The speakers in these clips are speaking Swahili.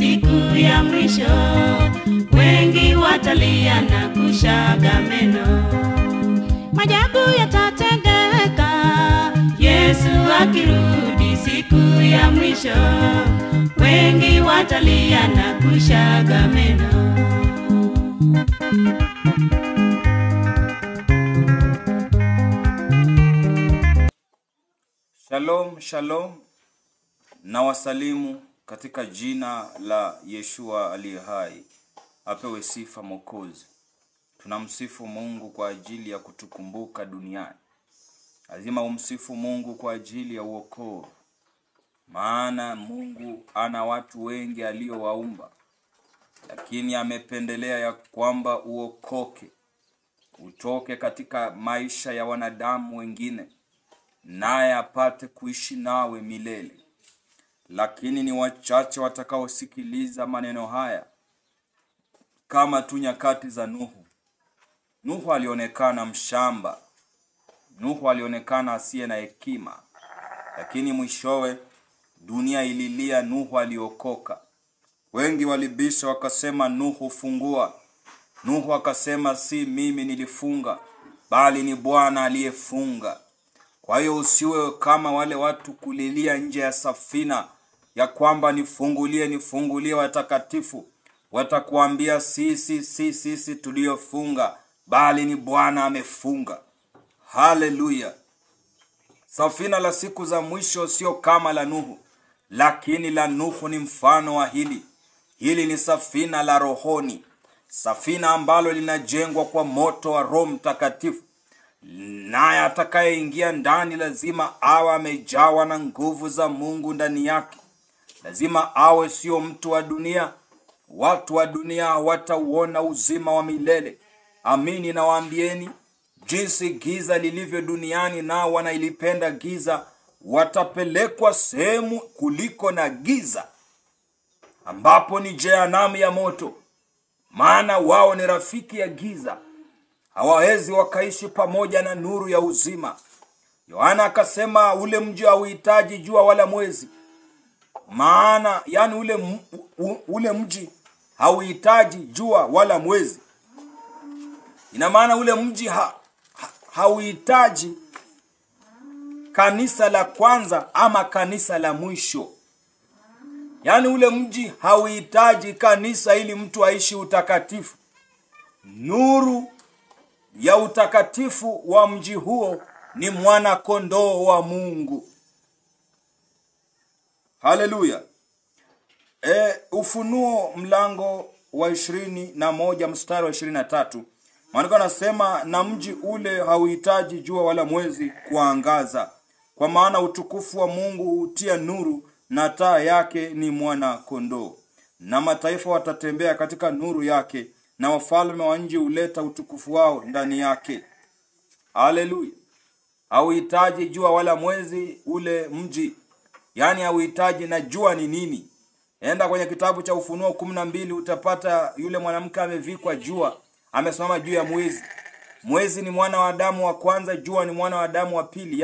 siku ya mwisho, wengi watalia na kushaga meno. Maajabu yatatendeka Yesu akirudi siku ya mwisho, wengi watalia na kushaga meno. Shalom, shalom, na wasalimu katika jina la Yeshua aliye hai. Apewe sifa Mwokozi. Tunamsifu Mungu kwa ajili ya kutukumbuka duniani. Lazima umsifu Mungu kwa ajili ya uokovu. Maana Mungu ana watu wengi aliowaumba, lakini amependelea ya kwamba uokoke, utoke katika maisha ya wanadamu wengine, naye apate kuishi nawe milele. Lakini ni wachache watakaosikiliza maneno haya. Kama tu nyakati za Nuhu. Nuhu alionekana mshamba. Nuhu alionekana asiye na hekima. Lakini mwishowe dunia ililia Nuhu aliokoka. Wengi walibisha wakasema Nuhu fungua. Nuhu akasema si mimi nilifunga, bali ni Bwana aliyefunga. Kwa hiyo usiwe kama wale watu kulilia nje ya safina ya kwamba nifungulie watakatifu. Watakuambia sisi tuliofunga, bali ni Bwana amefunga. Haleluya. Safina la siku za mwisho sio kama la Nuhu, lakini la Nuhu ni mfano wa hili. Hili ni safina la rohoni, safina ambalo linajengwa kwa moto wa Roho Mtakatifu. Naye atakayeingia ndani lazima awe amejawa na nguvu za Mungu ndani yake. Lazima awe sio mtu wa dunia. Watu wa dunia hawatauona uzima wa milele. Amini nawaambieni, jinsi giza lilivyo duniani nao wanailipenda giza, watapelekwa sehemu kuliko na giza, ambapo ni jehanamu ya moto. Maana wao ni rafiki ya giza, hawawezi wakaishi pamoja na nuru ya uzima. Yohana akasema ule mji hauhitaji jua wala mwezi. Maana yani ule mji hauhitaji jua wala mwezi. Ina maana ule mji hauhitaji kanisa la kwanza ama kanisa la mwisho. Yani ule mji hauhitaji kanisa ili mtu aishi utakatifu. Nuru ya utakatifu wa mji huo ni mwana kondoo wa Mungu. Haleluya. Ufunuo mlango wa 21 mstari wa 23. Maandiko yanasema na mji ule hauhitaji jua wala mwezi kuangaza, kwa maana utukufu wa Mungu hutia nuru, na taa yake ni mwana kondoo. Na mataifa watatembea katika nuru yake, na wafalme wa nchi huleta utukufu wao ndani yake. Haleluya. Hauhitaji jua wala mwezi ule mji. Yani hauhitaji, na jua ni nini? Enda kwenye kitabu cha Ufunuo 12 utapata yule mwanamke amevikwa jua, amesimama juu ya mwezi. Mwezi ni mwana wa Adamu wa kwanza, jua ni mwana wa Adamu wa pili.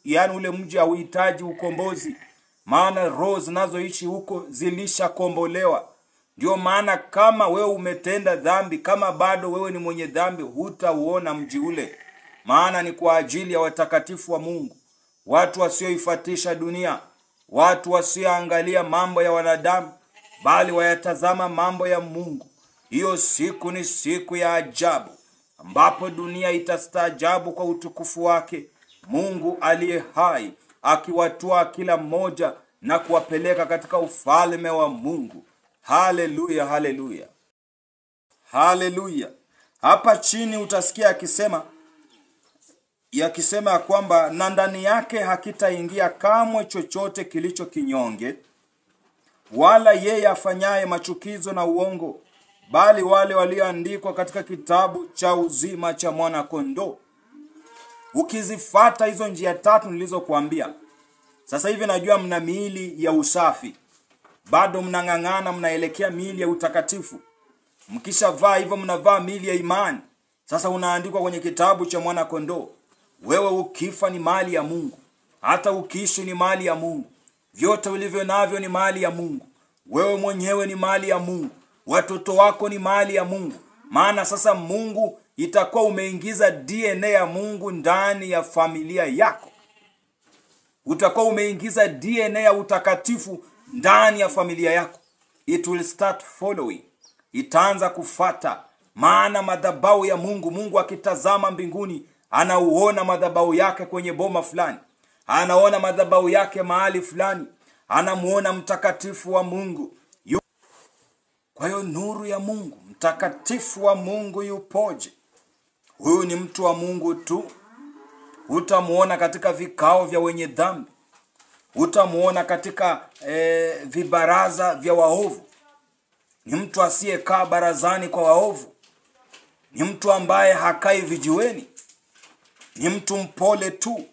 Yani ule mji hauhitaji ukombozi. Maana roho zinazoishi huko zilishakombolewa. Ndio maana kama wewe umetenda dhambi, kama bado wewe ni mwenye dhambi, hutauona mji ule. Maana ni kwa ajili ya watakatifu wa Mungu, watu wasioifuatisha dunia, watu wasioangalia mambo ya wanadamu, bali wayatazama mambo ya Mungu. Hiyo siku ni siku ya ajabu, ambapo dunia itastaajabu kwa utukufu wake. Mungu aliye hai akiwatoa kila mmoja na kuwapeleka katika ufalme wa Mungu. Haleluya, haleluya. Haleluya. Hapa chini utasikia akisema kwamba na ndani yake hakitaingia kamwe chochote kilicho kinyonge, wala yeye afanyaye machukizo na uongo, bali wale walioandikwa katika kitabu cha uzima cha mwana kondoo. Ukizifuata hizo njia tatu nilizokuambia. Sasa hivi najua mna miili ya usafi, bado mnang'ang'ana mnaelekea miili ya utakatifu. Mkishavaa hivyo mnavaa miili ya imani. Sasa unaandikwa kwenye kitabu cha mwana kondoo. Wewe ukifa ni mali ya Mungu, hata ukiishi ni mali ya Mungu. Vyote ulivyo navyo ni mali ya Mungu. Wewe mwenyewe ni mali ya Mungu. Watoto wako ni mali ya Mungu. Maana sasa Mungu itakuwa umeingiza DNA ya Mungu ndani ya familia yako. Utakuwa umeingiza DNA ya utakatifu ndani ya familia yako. It will start following. Itaanza kufata. Maana madhabahu ya Mungu, Mungu akitazama mbinguni, anauona madhabahu yake kwenye boma fulani. Anaona madhabahu yake mahali fulani. Anamuona mtakatifu wa Mungu. Kwa hiyo nuru ya Mungu, mtakatifu wa Mungu yupoje? Huyu ni mtu wa Mungu tu. Utamuona katika vikao vya wenye dhambi. Utamuona katika vibaraza vya waovu. Ni mtu asiyekaa barazani kwa waovu. Ni mtu ambaye hakai vijiweni. Ni mtu mpole tu.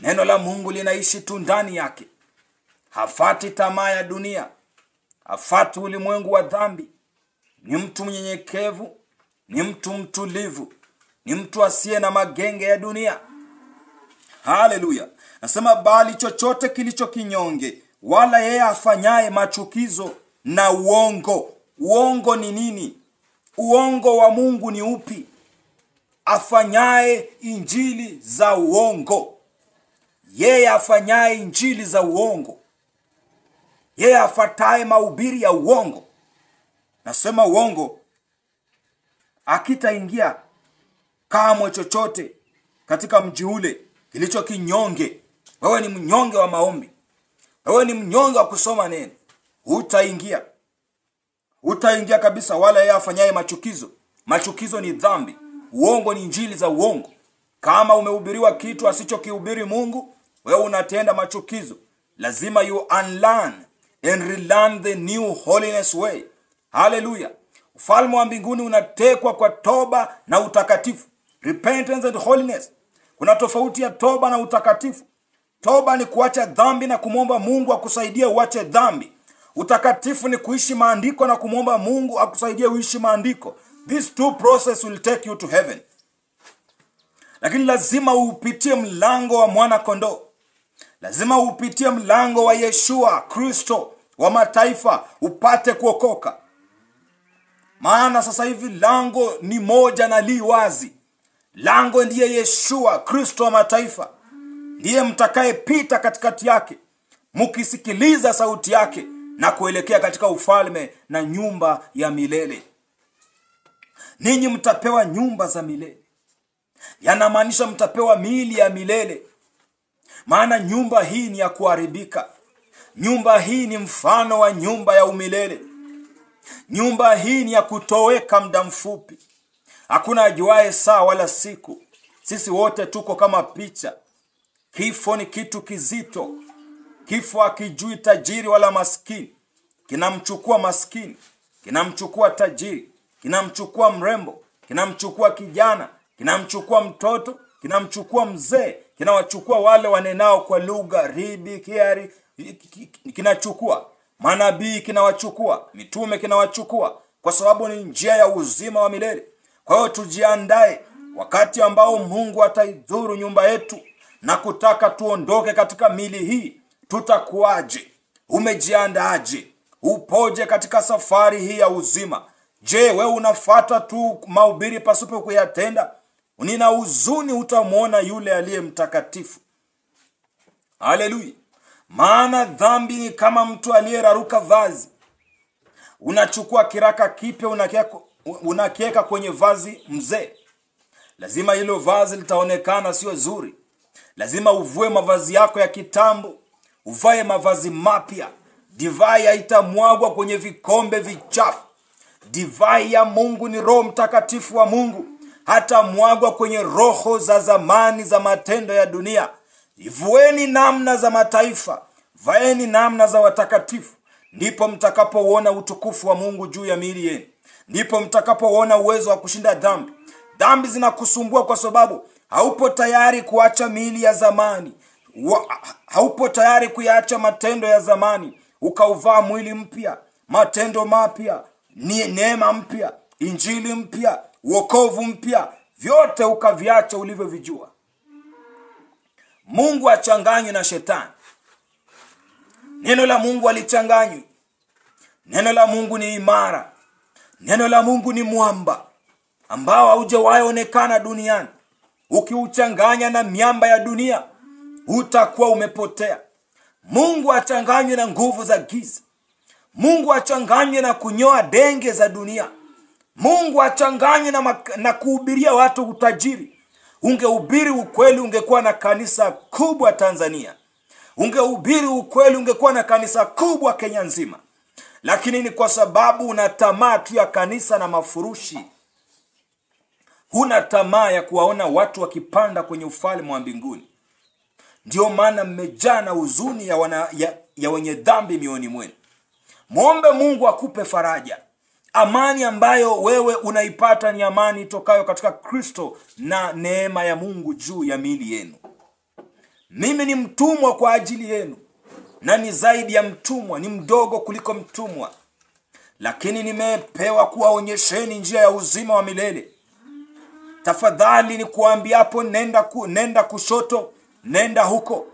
Neno la Mungu linaishi tu ndani yake. Hafati tamaa ya dunia. Hafati ulimwengu wa dhambi. Ni mtu mnyenyekevu. Ni mtu mtulivu. Ni mtu asiye na magenge ya dunia. Haleluya. Nasema bali chochote kilicho kinyonge, wala yeye afanyaye machukizo na uongo. Uongo ni nini? Uongo wa Mungu ni upi? Afanyaye injili za uongo. Yeye afanyaye injili za uongo. Yeye afataye mahubiri ya uongo. Nasema uongo akitaingia kamwe chochote katika mji ule kilicho kinyonge. Wewe ni mnyonge wa maombi. Wewe ni mnyonge wa kusoma neno. Utaingia kabisa. Wala yeye afanyaye machukizo. Machukizo ni dhambi. Uongo ni injili za uongo. Kama umehubiriwa kitu asichokihubiri Mungu, wewe unatenda machukizo. Lazima you unlearn and relearn the new holiness way. Hallelujah. Ufalme wa mbinguni unatekwa kwa toba na utakatifu. Repentance and holiness. Kuna tofauti ya toba na utakatifu. Toba ni kuacha dhambi na kumwomba Mungu akusaidie uache dhambi. Utakatifu ni kuishi maandiko na kumwomba Mungu akusaidie uishi maandiko. These two process will take you to heaven. Lakini lazima upitie mlango wa mwana kondoo. Lazima upitie mlango wa Yeshua Kristo wa mataifa upate kuokoka. Maana sasa hivi lango ni moja na li wazi. Lango ndiye Yeshua Kristo wa mataifa. Ndiye mtakayepita katikati yake, mkisikiliza sauti yake na kuelekea katika ufalme na nyumba ya milele. Ninyi mtapewa nyumba za milele. Yanamaanisha mtapewa miili ya milele. Maana nyumba hii ni ya kuharibika. Nyumba hii ni mfano wa nyumba ya umilele. Nyumba hii ni ya kutoweka muda mfupi. Hakuna ajuaye saa wala siku. Sisi wote tuko kama picha. Kifo ni kitu kizito. Kifo hakijui tajiri wala maskini. Kinamchukua maskini, kinamchukua tajiri, kinamchukua mrembo, kinamchukua kijana, kinamchukua mtoto, kinamchukua mzee, kinawachukua wale wanenao kwa lugha ribi kiari, kinachukua manabii, kinawachukua mitume, kinawachukua, kwa sababu ni njia ya uzima wa milele. Kwa hiyo tujiandae wakati ambao Mungu ataidhuru nyumba yetu na kutaka tuondoke katika mili hii. Tutakuaje? Umejiandaaje? Upoje katika safari hii ya uzima? Je, wewe unafuata tu mahubiri pasipo kuyatenda? Nina huzuni utamwona yule aliye mtakatifu. Haleluya. Maana dhambi ni kama mtu aliyeraruka vazi. Unachukua kiraka kipya unakiweka kwenye vazi mzee. Lazima hilo vazi litaonekana sio zuri. Lazima uvue mavazi yako ya kitambo, uvae mavazi mapya. Divai haitamwagwa kwenye vikombe vichafu. Divai ya Mungu ni Roho Mtakatifu wa Mungu. Hata mwagwa kwenye roho za zamani za matendo ya dunia. Ivueni namna za mataifa, vaeni namna za watakatifu. Ndipo mtakapoona utukufu wa Mungu juu ya miili yenu. Ndipo mtakapoona uwezo wa kushinda dhambi. Dhambi zinakusumbua kwa sababu haupo tayari kuacha miili ya zamani. Haupo tayari kuyaacha matendo ya zamani, ukauvaa mwili mpya, matendo mapya, neema mpya, injili mpya, wokovu mpya, vyote ukaviacha ulivyovijua. Mungu achanganywe na shetani. Neno la Mungu alichanganywe. Neno la Mungu ni imara. Neno la Mungu ni mwamba ambao haujawahi onekana duniani. Ukiuchanganya na miamba ya dunia, utakuwa umepotea. Mungu achanganywe na nguvu za giza. Mungu achanganywe na kunyoa denge za dunia. Mungu achanganywe na kuhubiria watu utajiri. Ungehubiri ukweli, ungekuwa na kanisa kubwa Tanzania. Ungehubiri ukweli, ungekuwa na kanisa kubwa Kenya nzima. Lakini ni kwa sababu una tamaa tu ya kanisa na mafurushi. Huna tamaa ya kuwaona watu wakipanda kwenye ufalme wa mbinguni. Ndio maana mmejaa na huzuni ya wenye dhambi mioyoni mwenu. Muombe Mungu akupe faraja. Amani ambayo wewe unaipata ni amani itokayo katika Kristo na neema ya Mungu juu ya miili yenu. Mimi ni mtumwa kwa ajili yenu, na ni zaidi ya mtumwa, ni mdogo kuliko mtumwa. Lakini nimepewa kuwaonyesheni njia ya uzima wa milele. Tafadhali nikuambiapo nenda kushoto, nenda huko.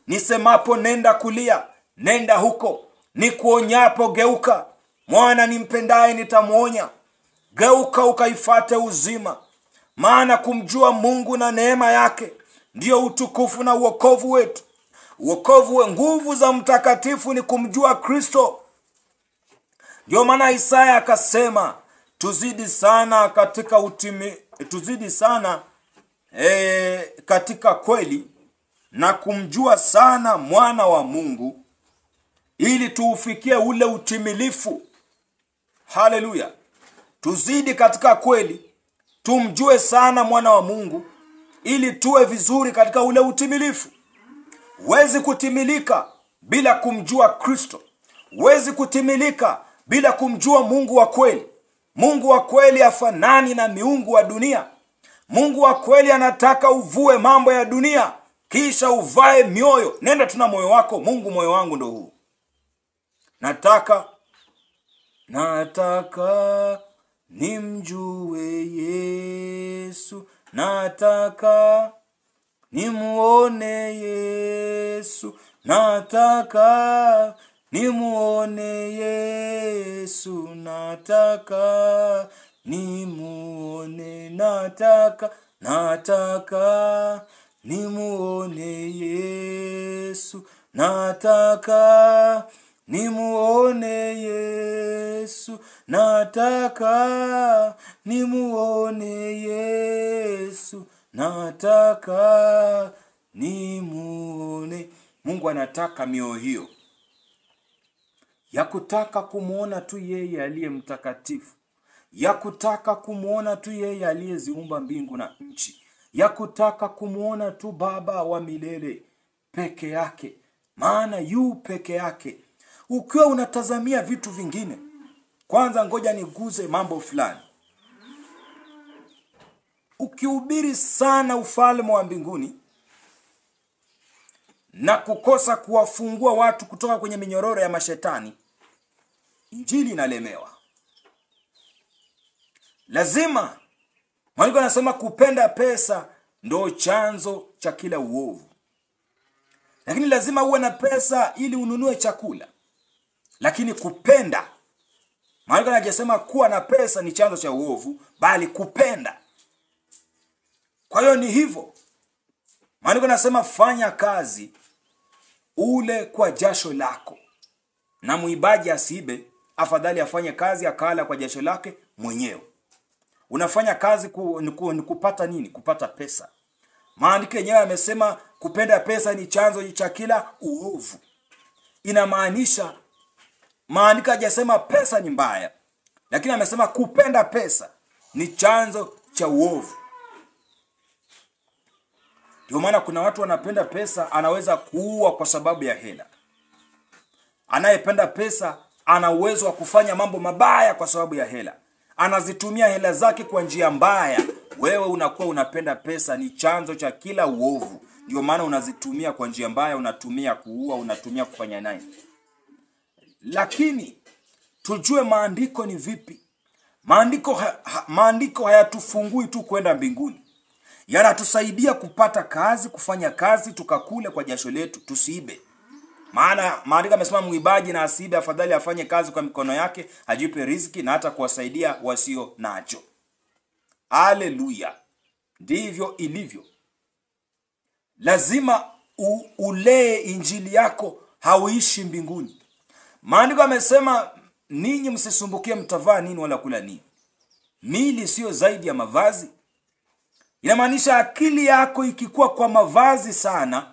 Nisemapo nenda kulia, nenda huko. Nikuonyapo geuka. Mwana nimpendaye nitamuonya. Geuka ukaifate uzima. Maana kumjua Mungu na neema yake ndio utukufu na uokovu wetu. Uokovu, nguvu za mtakatifu ni kumjua Kristo. Ndio maana Isaya akasema, tuzidi sana katika kweli na kumjua sana mwana wa Mungu, ili tuufikie ule utimilifu. Haleluya. Tuzidi katika kweli, tumjue sana mwana wa Mungu, ili tuwe vizuri katika ule utimilifu. Huwezi kutimilika bila kumjua Kristo. Huwezi kutimilika bila kumjua Mungu wa kweli. Mungu wa kweli hafanani na miungu wa dunia. Mungu wa kweli anataka uvue mambo ya dunia, kisha uvae mioyo. Nenda tuna moyo wako. Mungu, moyo wangu ndo huu. Nataka nimjue Yesu. Nataka nimuone Yesu. Nataka nimuone Yesu. Nataka nimuone. Nataka nimuone Yesu. Nataka nimuone Yesu. Nataka nimuone Yesu. Nataka nimuone. Mungu anataka mioyo hiyo ya kutaka kumuona tu yeye aliye mtakatifu, ya kutaka kumuona tu yeye aliyeziumba mbingu na nchi, ya kutaka kumuona tu Baba wa milele peke yake, maana yu peke yake. Ukiwa unatazamia vitu vingine, kwanza ngoja niguze mambo fulani. Ukihubiri sana ufalme wa mbinguni na kukosa kuwafungua watu kutoka kwenye minyororo ya mashetani, injili inalemewa. Lazima, Mungu anasema kupenda pesa ndo chanzo cha kila uovu. Lakini lazima uwe na pesa ili ununue chakula. Lakini kupenda, Mungu anasema kuwa na pesa ni chanzo cha uovu, bali kupenda. Kwa hiyo ni hivyo. Mungu anasema fanya kazi ule kwa jasho lako. Na muibaji asiibe, afadhali afanye kazi akala kwa jasho lake mwenyewe. Unafanya kazi kupata nini? Kupata pesa. Maandiko yenyewe yamesema kupenda pesa ni chanzo cha kila uovu. Inamaanisha, maandiko hajasema pesa ni mbaya, lakini amesema kupenda pesa ni chanzo cha uovu. Ndio maana kuna watu wanapenda pesa, anaweza kuua kwa sababu ya hela. Anayependa pesa ana uwezo wa kufanya mambo mabaya kwa sababu ya hela. Anazitumia hela zake kwa njia mbaya. Wewe unakuwa unapenda pesa, ni chanzo cha kila uovu. Ndio maana unazitumia kwa njia mbaya, unatumia kuua, unatumia kufanya naye. Lakini tujue maandiko ni vipi. Maandiko hayatufungui tu kwenda mbinguni. Yanatusaidia kupata kazi, kufanya kazi, tukakule kwa jasho letu, tusiibe. Maana maandiko yamesema mwibaji na asibe afadhali afanye kazi kwa mikono yake, ajipe riziki na hata kuwasaidia wasio nacho. Haleluya. Ndivyo ilivyo. Lazima ulee injili yako, hauishi mbinguni. Maandiko yamesema ninyi msisumbukie mtavaa nini wala kula nini. Mili sio zaidi ya mavazi. Inamaanisha akili yako ikikuwa kwa mavazi sana,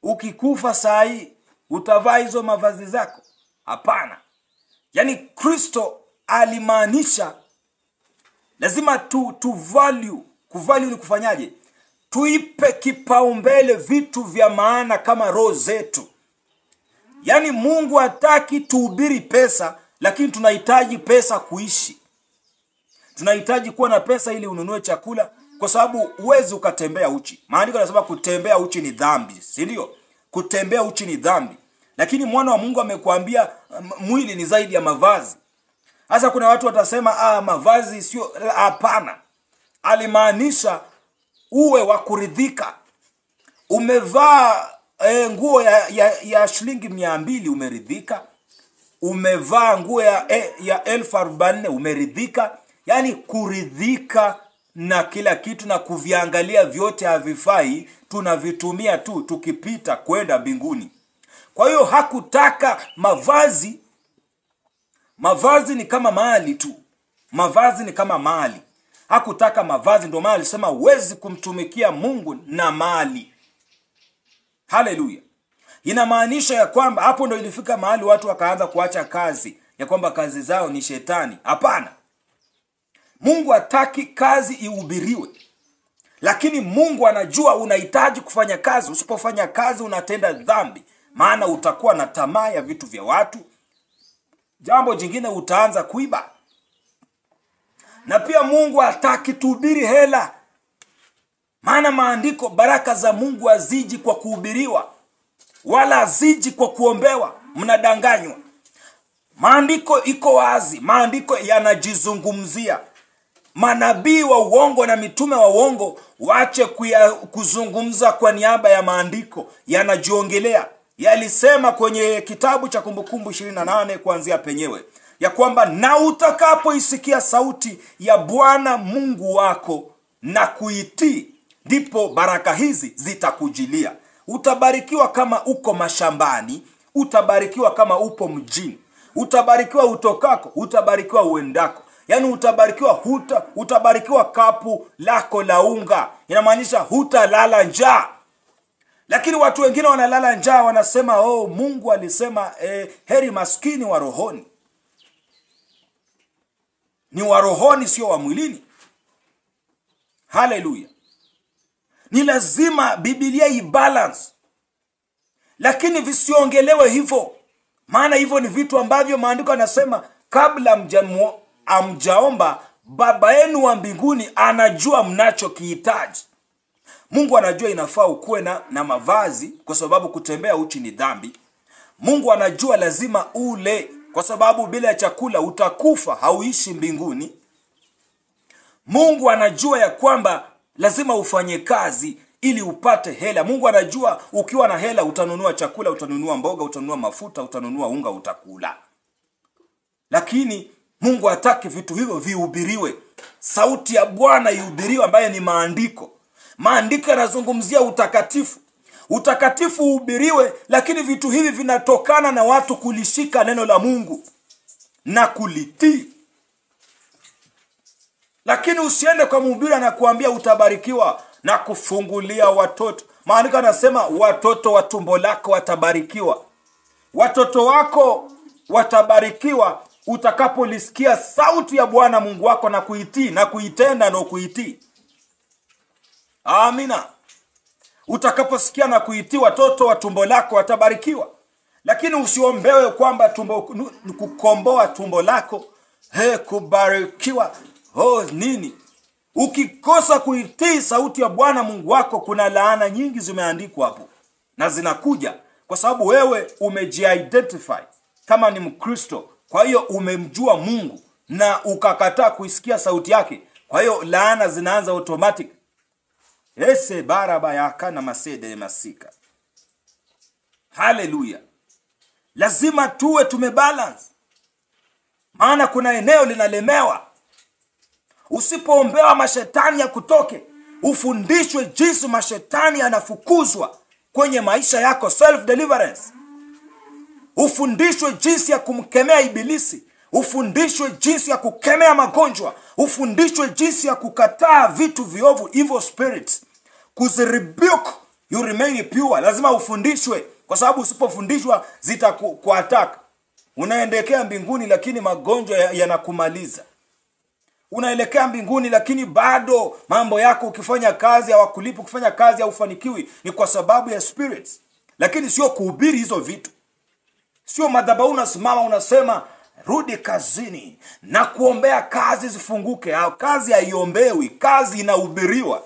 ukikufa saa hii utavaa hizo mavazi zako? Hapana. Yaani Kristo alimaanisha lazima tu value. Kuvalue ni kufanyaje? Tuipe kipaumbele vitu vya maana kama roho zetu. Yaani Mungu hataki tuhubiri pesa, lakini tunahitaji pesa kuishi. Tunahitaji kuwa na pesa ili ununue chakula, kwa sababu huwezi ukatembea uchi. Maandiko yanasema kutembea uchi ni dhambi, si ndio? Kutembea uchi ni dhambi. Lakini mwana wa Mungu amekuambia mwili ni zaidi ya mavazi. Sasa kuna watu watasema mavazi sio. Hapana. Alimaanisha uwe wa kuridhika. Umevaa nguo ya shilingi 200 umeridhika. Umevaa nguo ya 1040 umeridhika. Yaani kuridhika na kila kitu na kuviangalia vyote havifai, tunavitumia tu tukipita kwenda mbinguni. Kwa hiyo hakutaka mavazi. Mavazi ni kama mali tu. Mavazi ni kama mali. Hakutaka mavazi, ndio maana alisema huwezi kumtumikia Mungu na mali. Haleluya. Inamaanisha ya kwamba hapo ndio ilifika mahali watu wakaanza kuacha kazi, ya kwamba kazi zao ni shetani. Hapana. Mungu hataki kazi ihubiriwe. Lakini Mungu anajua unahitaji kufanya kazi. Usipofanya kazi unatenda dhambi. Maana utakuwa na tamaa ya vitu vya watu. Jambo jingine, utaanza kuiba. Na pia Mungu hataki tuhubiri hela. Maana maandiko, baraka za Mungu haziji kwa kuhubiriwa, wala haziji kwa kuombewa. Mnadanganywa. Maandiko iko wazi. Maandiko yanajizungumzia. Manabii wa uongo na mitume wa uongo waache kuzungumza kwa niaba ya maandiko. Yanajiongelea. Yalisema kwenye kitabu cha Kumbukumbu 28 kuanzia penyewe, ya kwamba na utakapoisikia sauti ya Bwana Mungu wako na kuitii, ndipo baraka hizi zitakujilia. Utabarikiwa kama uko mashambani, utabarikiwa kama upo mjini, utabarikiwa utokako, utabarikiwa uendako. Yaani utabarikiwa kapu lako la unga. Inamaanisha hutalala njaa. Lakini watu wengine wanalala njaa, wanasema Mungu alisema heri maskini wa rohoni. Ni wa rohoni, sio wa mwilini. Haleluya. Ni lazima Biblia ibalance. Lakini visiongelewe hivyo. Maana hivyo ni vitu ambavyo maandiko yanasema kabla amjaomba, Baba yenu wa mbinguni anajua mnachokihitaji. Mungu anajua inafaa ukuwe na mavazi, kwa sababu kutembea uchi ni dhambi. Mungu anajua lazima ule, kwa sababu bila chakula utakufa, hauishi mbinguni. Mungu anajua ya kwamba lazima ufanye kazi ili upate hela. Mungu anajua ukiwa na hela utanunua chakula, utanunua mboga, utanunua mafuta, utanunua unga, utakula. Lakini Mungu hataki vitu hivyo vihubiriwe. Sauti ya Bwana ihubiriwe, ambaye ni maandiko. Maandiko yanazungumzia utakatifu. Utakatifu uhubiriwe, lakini vitu hivi vinatokana na watu kulishika neno la Mungu na kulitii. Lakini usiende kwa mhubiri na kuambia utabarikiwa na kufungulia watoto. Maandiko yanasema watoto wa tumbo lako watabarikiwa. Watoto wako watabarikiwa utakapolisikia sauti ya Bwana Mungu wako na kuitii na kuitenda na kuitii. Amina. Utakaposikia na kuitii, watoto wa tumbo lako watabarikiwa. Lakini usiombewe kwamba kukomboa tumbo lako, kubarikiwa, nini. Ukikosa kuitii sauti ya Bwana Mungu wako, kuna laana nyingi zimeandikwa hapo. Na zinakuja kwa sababu wewe umeji-identify kama ni Mkristo. Kwa hiyo umemjua Mungu na ukakataa kuisikia sauti yake. Kwa hiyo laana zinaanza automatic. Ese baraba yaka na masede masika. Haleluya. Lazima tuwe tumebalance. Maana kuna eneo linalemewa. Usipoombewa mashetani ya kutoke, ufundishwe jinsi mashetani yanafukuzwa kwenye maisha yako, self deliverance. Ufundishwe jinsi ya kumkemea ibilisi, ufundishwe jinsi ya kukemea magonjwa, ufundishwe jinsi ya kukataa vitu viovu, evil spirits, kuzirebuke, you remain pure. Lazima ufundishwe, kwa sababu usipofundishwa zitakuattack. Unaendekea mbinguni lakini magonjwa yanakumaliza. Unaelekea mbinguni lakini bado mambo yako, ukifanya kazi hawakulipi, ukifanya kazi haufanikiwi, ni kwa sababu ya spirits. Lakini sio kuhubiri hizo vitu. Sio madhabahu unasimama unasema rudi kazini na kuombea kazi zifunguke. Kazi haiombewi, kazi inahubiriwa.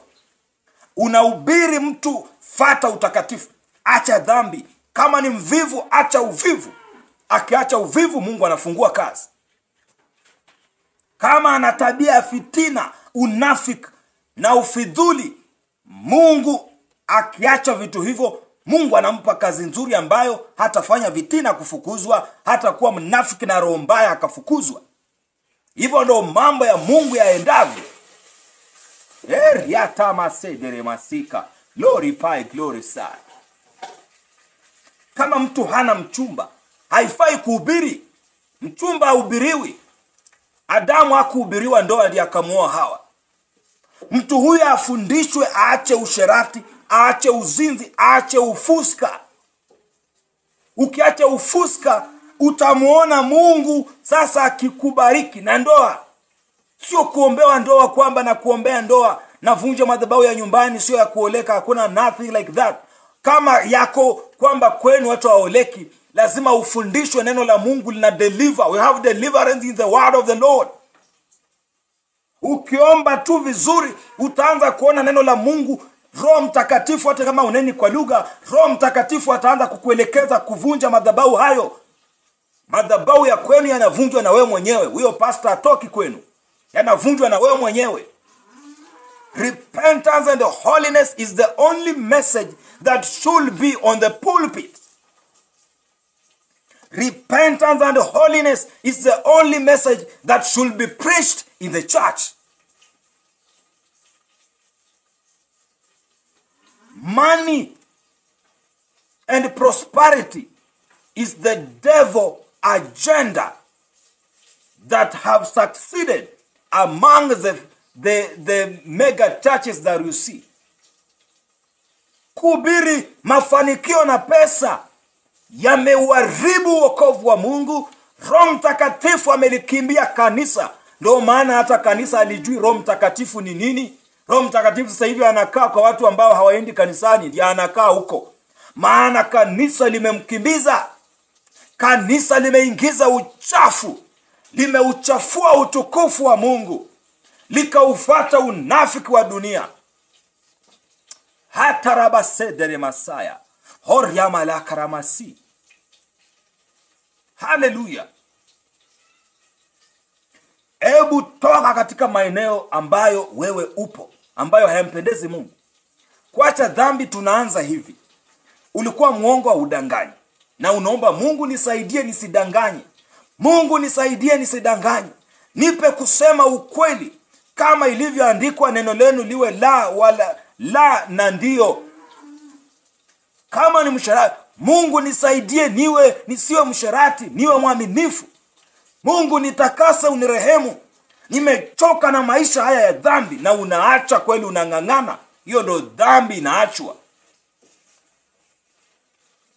Unahubiri mtu, fata utakatifu, acha dhambi. Kama ni mvivu, acha uvivu. Akiacha uvivu, Mungu anafungua kazi. Kama ana tabia ya fitina, unafiki na ufidhuli, Mungu akiacha vitu hivyo, Mungu anampa kazi nzuri ambayo hatafanya vitina kufukuzwa, hata kuwa mnafiki na roho mbaya akafukuzwa. Hivyo ndo mambo ya Mungu yaendavyo. Yata masedere masika. Glory pai, glory sai. Kama mtu hana mchumba, haifai kuhubiri. Mchumba hubiriwi. Adamu hakuhubiriwa ndoa ndiye akamuoa Hawa. Mtu huyu afundishwe aache usherati, aache uzinzi, aache ufuska. Ukiacha ufuska, utamuona Mungu sasa akikubariki na ndoa. Sio kuombewa ndoa kwamba na kuombea ndoa na vunja madhabahu ya nyumbani, sio ya kuoleka. Hakuna nothing like that. Kama yako kwamba kwenu watu waoleki, lazima ufundishwe neno la Mungu lina deliver. We have deliverance in the word of the Lord. Ukiomba tu vizuri, utaanza kuona neno la Mungu. Roho Mtakatifu, hata kama uneni kwa lugha, Roho Mtakatifu ataanza kukuelekeza kuvunja madhabahu hayo. Madhabahu ya kwenu yanavunjwa na wewe mwenyewe. Huyo pastor atoki kwenu. Yanavunjwa na wewe mwenyewe. Repentance and holiness is the only message that should be on the pulpit. Repentance and holiness is the only message that should be preached in the church. Money and prosperity is the devil agenda that have succeeded among the mega churches that you see. Kuhubiri mafanikio na pesa yameuharibu wokovu wa Mungu. Roho Mtakatifu amelikimbia kanisa. Ndio maana hata kanisa alijui Roho Mtakatifu ni nini. Roho Mtakatifu sasa hivi anakaa kwa watu ambao hawaendi kanisani, ndiye anakaa huko. Maana kanisa limemkimbiza. Kanisa limeingiza uchafu, limeuchafua utukufu wa Mungu, likaufuata unafiki wa dunia. Hata rabasedere masaya horia malakaramasi. Haleluya. Ebu toka katika maeneo ambayo wewe upo, ambayo hayampendezi Mungu. Kuacha dhambi tunaanza hivi. Ulikuwa mwongo wa udanganyi, na unaomba Mungu nisaidie nisidanganye. Mungu nisaidie nisidanganye. Nipe kusema ukweli kama ilivyoandikwa, neno lenu liwe la wala la na ndio. Kama ni msharati, Mungu nisaidie nisiwe msharati, niwe mwaminifu. Mungu nitakase, unirehemu. Nimechoka na maisha haya ya dhambi. Na unaacha kweli, unang'ang'ana. Hiyo ndo dhambi inaachwa.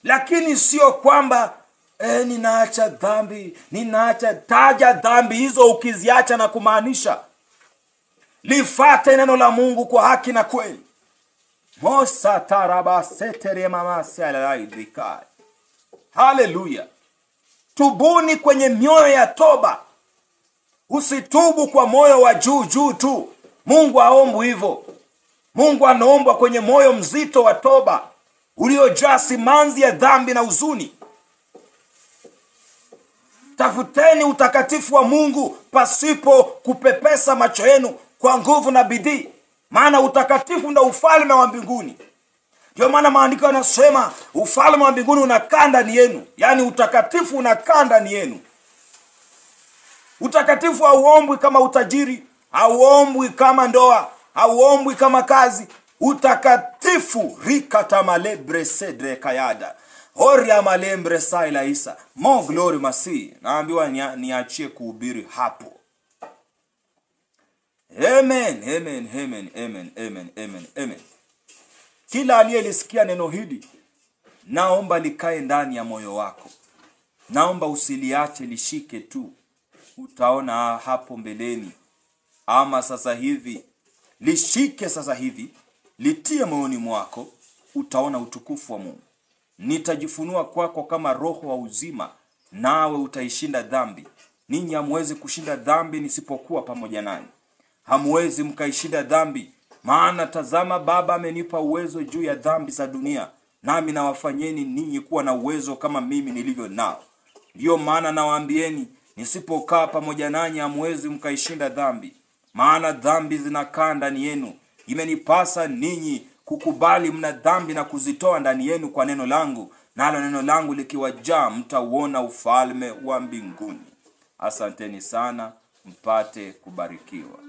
Lakini sio kwamba ninaacha dhambi, taja dhambi hizo ukiziacha na kumaanisha. Lifate neno la Mungu kwa haki na kweli. Mosa taraba setere mama salaidika. Haleluya. Tubuni kwenye mioyo ya toba. Usitubu kwa moyo wa juu tu. Mungu haombi hivyo. Mungu anaomba kwenye moyo mzito wa toba, uliojaa simanzi ya dhambi na huzuni. Tafuteni utakatifu wa Mungu pasipo kupepesa macho yenu kwa nguvu na bidii. Maana utakatifu ndio ufalme wa mbinguni. Ndio maana maandiko yanasema ufalme wa mbinguni unakaa ndani yenu. Yaani utakatifu unakaa ndani yenu. Utakatifu hauombwi kama utajiri, hauombwi kama ndoa, hauombwi kama kazi. Utakatifu rikatamale bresedre kayada. Horia malembre saila isa. More glory masi. Naambiwa niachie kuhubiri hapo. Amen, amen, amen, amen, amen, amen, amen. Kila aliyelisikia neno hili, naomba likae ndani ya moyo wako. Naomba usiliache lishike tu. Utaona hapo mbeleni ama sasa hivi. Lishike sasa hivi, litie moyoni mwako, utaona utukufu wa Mungu. Nitajifunua kwako kama roho wa uzima, nawe utaishinda dhambi. Ninyi hamwezi kushinda dhambi nisipokuwa pamoja nanyi. Hamwezi mkaishinda dhambi, maana tazama Baba amenipa uwezo juu ya dhambi za dunia, nami nawafanyeni ninyi kuwa na uwezo kama mimi nilivyo nao. Ndio maana nawaambieni, nisipokaa pamoja nanyi hamwezi mkaishinda dhambi, maana dhambi zinakaa ndani yenu. Imenipasa ninyi kukubali mna dhambi na kuzitoa ndani yenu kwa neno langu, nalo neno langu likiwajaa mtauona ufalme wa mbinguni. Asanteni sana, mpate kubarikiwa.